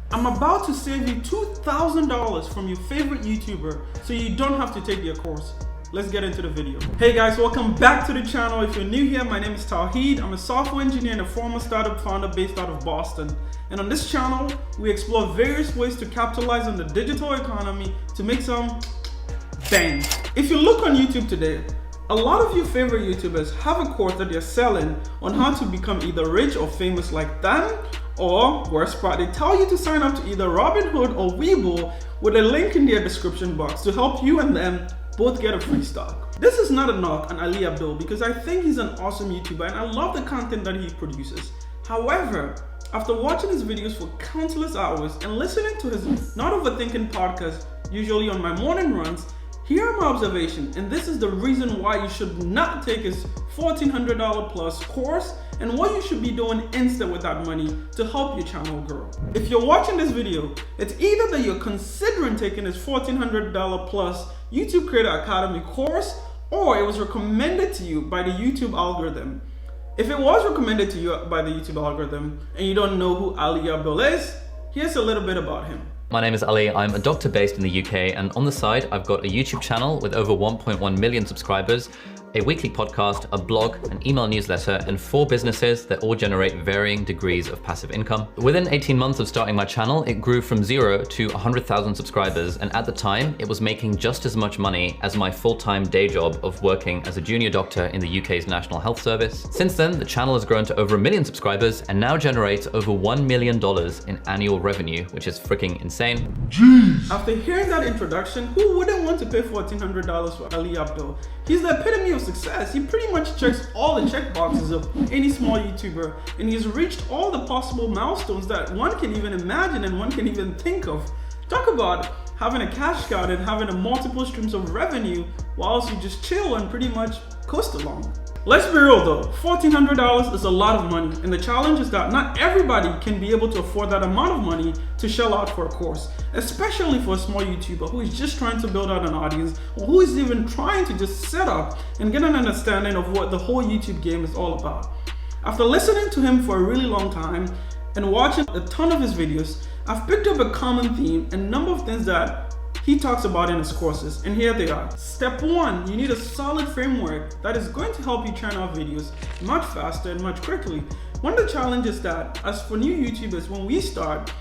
I'm about to save you $2,000 from your favorite YouTuber so you don't have to take their course. Let's get into the video. Hey guys, welcome back to the channel. If you're new here, my name is Tawheed. I'm a software engineer and a former startup founder based out of Boston. And on this channel, we explore various ways to capitalize on the digital economy to make some bang. If you look on YouTube today, a lot of your favorite YouTubers have a course that they're selling on how to become either rich or famous like them, or worst part, they tell you to sign up to either Robinhood or Webull with a link in their description box to help you and them both get a free stock. This is not a knock on Ali Abdaal because I think he's an awesome YouTuber and I love the content that he produces. However, after watching his videos for countless hours and listening to his Not Overthinking podcast, usually on my morning runs, here are my observations, and this is the reason why you should not take his $1,400 plus course and what you should be doing instead with that money to help your channel grow. If you're watching this video, it's either that you're considering taking his $1,400 plus YouTube Creator Academy course, or it was recommended to you by the YouTube algorithm. If it was recommended to you by the YouTube algorithm and you don't know who Ali Abdaal is, here's a little bit about him. My name is Ali, I'm a doctor based in the UK, and on the side I've got a YouTube channel with over 1.1 million subscribers, a weekly podcast, a blog, an email newsletter, and 4 businesses that all generate varying degrees of passive income. Within 18 months of starting my channel, it grew from 0 to 100,000 subscribers, and at the time, it was making just as much money as my full-time day job of working as a junior doctor in the UK's National Health Service. Since then, the channel has grown to over 1 million subscribers and now generates over $1 million in annual revenue, which is freaking insane. Jeez. After hearing that introduction, who wouldn't want to pay $1,400 for Ali Abdaal? He's the epitome of success. He pretty much checks all the check boxes of any small YouTuber, and he's reached all the possible milestones that one can even imagine and one can even think of. Talk about having a cash cow and having a multiple streams of revenue whilst you just chill and pretty much coast along. Let's be real though, $1,400 is a lot of money, and the challenge is that not everybody can be able to afford that amount of money to shell out for a course, especially for a small YouTuber who is just trying to build out an audience, or who is even trying to just set up and get an understanding of what the whole YouTube game is all about. After listening to him for a really long time and watching a ton of his videos, I've picked up a common theme and a number of things that he talks about in his courses, and here they are. Step 1, you need a solid framework that is going to help you churn out videos much faster and much quickly. One of the challenges that, as for new YouTubers, when we start,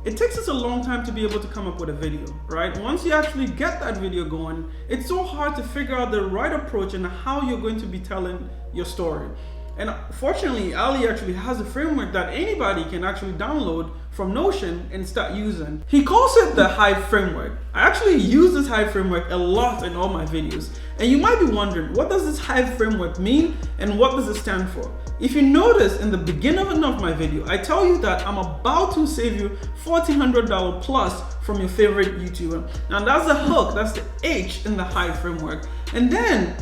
it takes us a long time to be able to come up with a video, right? Once you actually get that video going, it's so hard to figure out the right approach and how you're going to be telling your story. And fortunately, Ali actually has a framework that anybody can actually download from Notion and start using. He calls it the Hive framework. I actually use this Hive framework a lot in all my videos. And you might be wondering, what does this Hive framework mean and what does it stand for? If you notice in the beginning of my video, I tell you that I'm about to save you $1,400 plus from your favorite YouTuber. Now that's the hook, that's the H in the Hive framework. And then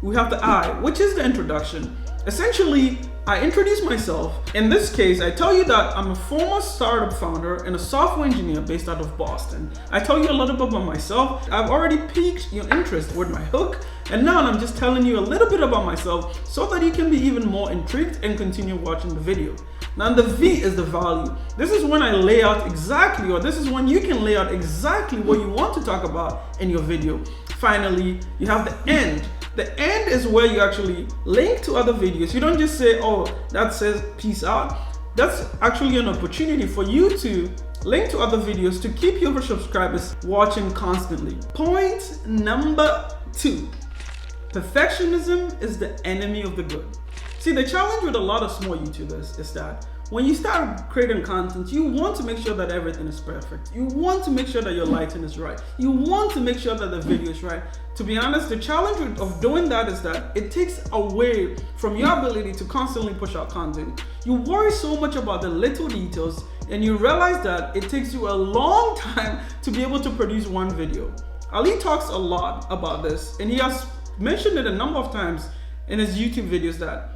we have the I, which is the introduction. Essentially, I introduce myself. In this case, I tell you that I'm a former startup founder and a software engineer based out of Boston. I tell you a little bit about myself. I've already piqued your interest with my hook, and now I'm just telling you a little bit about myself so that you can be even more intrigued and continue watching the video. Now the V is the value. This is when I lay out exactly, or this is when you can lay out exactly what you want to talk about in your video. Finally, you have the end. The end is where you actually link to other videos. You don't just say, oh, that says peace out. That's actually an opportunity for you to link to other videos to keep your subscribers watching constantly. Point number 2, perfectionism is the enemy of the good. See, the challenge with a lot of small YouTubers is that when you start creating content, you want to make sure that everything is perfect. You want to make sure that your lighting is right. You want to make sure that the video is right. To be honest, the challenge of doing that is that it takes away from your ability to constantly push out content. You worry so much about the little details and you realize that it takes you a long time to be able to produce one video. Ali talks a lot about this, and he has mentioned it a number of times in his YouTube videos that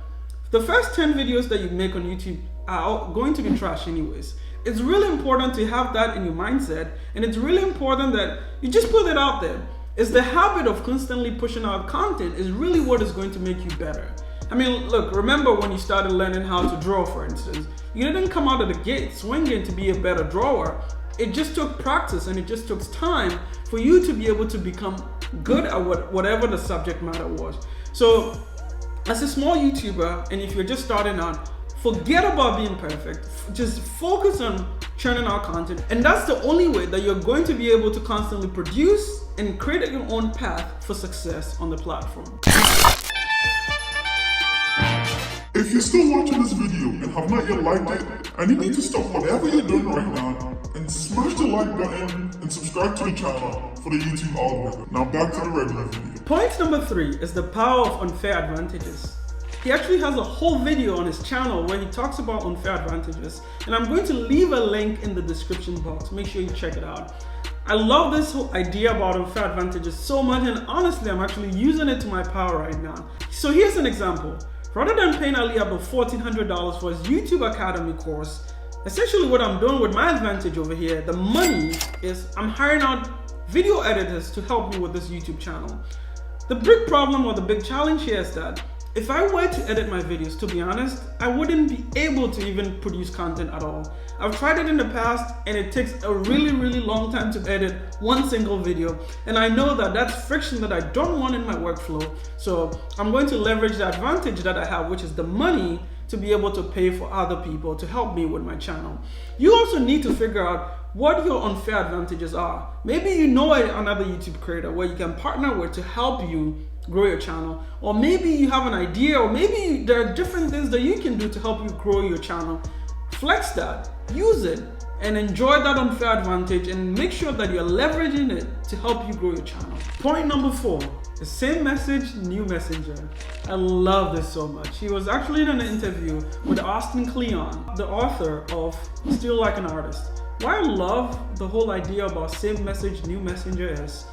the first 10 videos that you make on YouTube are going to be trash anyways. It's really important to have that in your mindset, and it's really important that you just put it out there. It's the habit of constantly pushing out content is really what is going to make you better. I mean, look, remember when you started learning how to draw, for instance, you didn't come out of the gate swinging to be a better drawer. It just took practice and it just took time for you to be able to become good at whatever the subject matter was. So as a small YouTuber, and if you're just starting out, forget about being perfect. Just focus on churning out content. And that's the only way that you're going to be able to constantly produce and create your own path for success on the platform. If you're still watching this video and have not yet liked it, and you need to stop whatever you're doing right now and smash the like button and subscribe to the channel for the YouTube algorithm. Now back to the regular video. Point number 3 is the power of unfair advantages. He actually has a whole video on his channel where he talks about unfair advantages, and I'm going to leave a link in the description box. Make sure you check it out. I love this whole idea about unfair advantages so much, and honestly, I'm actually using it to my power right now. So here's an example. Rather than paying Ali Abdaal $1,400 for his YouTube Academy course, essentially what I'm doing with my advantage over here, the money, is I'm hiring out video editors to help me with this YouTube channel. The big problem or the big challenge here is that if I were to edit my videos, to be honest, I wouldn't be able to even produce content at all. I've tried it in the past and it takes a really long time to edit one single video. And I know that that's friction that I don't want in my workflow. So I'm going to leverage the advantage that I have, which is the money, to be able to pay for other people to help me with my channel. You also need to figure out what your unfair advantages are. Maybe you know another YouTube creator where you can partner with to help you grow your channel, or maybe you have an idea, or maybe there are different things that you can do to help you grow your channel. Flex that, use it, and enjoy that unfair advantage, and make sure that you're leveraging it to help you grow your channel. Point number 4, the same message, new messenger. I love this so much. He was actually in an interview with Austin Kleon, the author of Still Like an Artist. Why I love the whole idea about same message, new messenger is,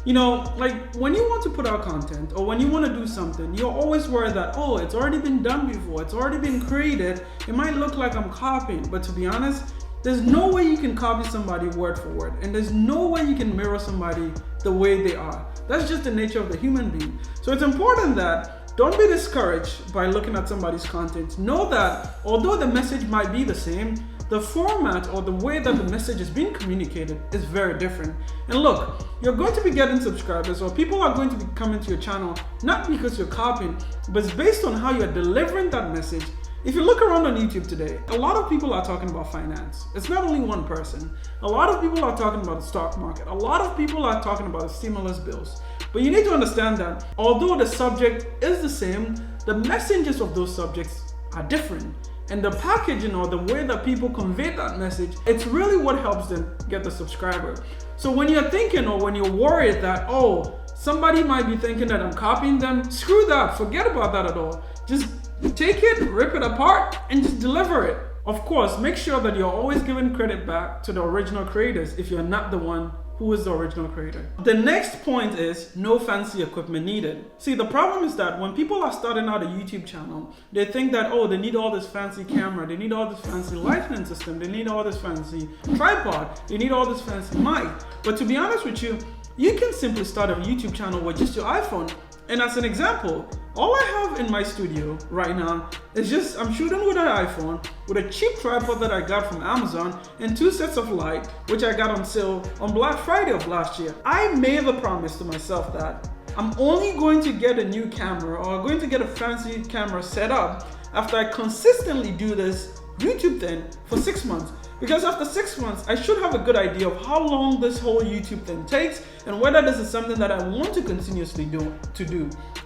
you know, like when you want to put out content or when you want to do something, you're always worried that, oh, it's already been done before, it's already been created, it might look like I'm copying. But to be honest, there's no way you can copy somebody word for word, and there's no way you can mirror somebody the way they are. That's just the nature of the human being. So it's important that don't be discouraged by looking at somebody's content. Know that although the message might be the same, the format or the way that the message is being communicated is very different. And look, you're going to be getting subscribers, or people are going to be coming to your channel not because you're copying, but it's based on how you're delivering that message. If you look around on YouTube today, a lot of people are talking about finance. It's not only one person. A lot of people are talking about the stock market. A lot of people are talking about stimulus bills. But you need to understand that although the subject is the same, the messages of those subjects are different. And the packaging or the way that people convey that message, it's really what helps them get the subscriber. So when you're thinking or when you're worried that, oh, somebody might be thinking that I'm copying them, screw that, forget about that at all. Just take it, rip it apart, and just deliver it. Of course, make sure that you're always giving credit back to the original creators if you're not the one who is the original creator. The next point is no fancy equipment needed. See, the problem is that when people are starting out a YouTube channel, they think that, oh, they need all this fancy camera, they need all this fancy lighting system, they need all this fancy tripod, they need all this fancy mic. But to be honest with you, you can simply start a YouTube channel with just your iPhone. And as an example, all I have in my studio right now is just, I'm shooting with an iPhone, with a cheap tripod that I got from Amazon, and 2 sets of light, which I got on sale on Black Friday of last year. I made a promise to myself that I'm only going to get a new camera or going to get a fancy camera set up after I consistently do this YouTube thing for 6 months. Because after 6 months, I should have a good idea of how long this whole YouTube thing takes and whether this is something that I want to continuously do.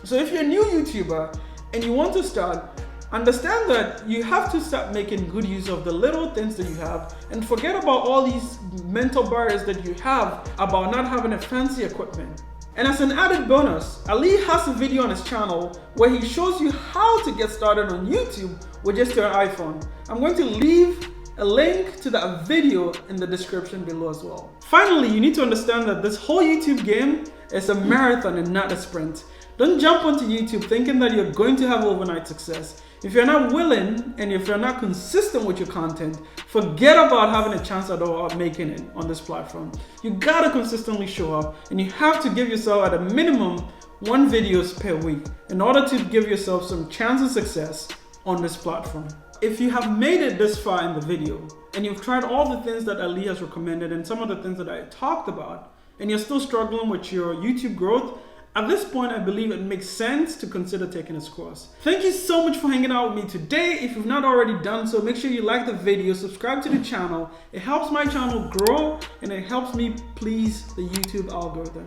So if you're a new YouTuber and you want to start, understand that you have to start making good use of the little things that you have and forget about all these mental barriers that you have about not having a fancy equipment. And as an added bonus, Ali has a video on his channel where he shows you how to get started on YouTube with just your iPhone. I'm going to leave a link to that video in the description below as well. Finally, you need to understand that this whole YouTube game is a marathon and not a sprint. Don't jump onto YouTube thinking that you're going to have overnight success. If you're not willing and if you're not consistent with your content, forget about having a chance at all of making it on this platform. You gotta consistently show up, and you have to give yourself at a minimum 1 videos per week in order to give yourself some chance of success on this platform. If you have made it this far in the video and you've tried all the things that Ali has recommended and some of the things that I talked about, and you're still struggling with your YouTube growth, at this point, I believe it makes sense to consider taking this course. Thank you so much for hanging out with me today. If you've not already done so, make sure you like the video, subscribe to the channel. It helps my channel grow and it helps me please the YouTube algorithm.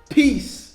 Peace.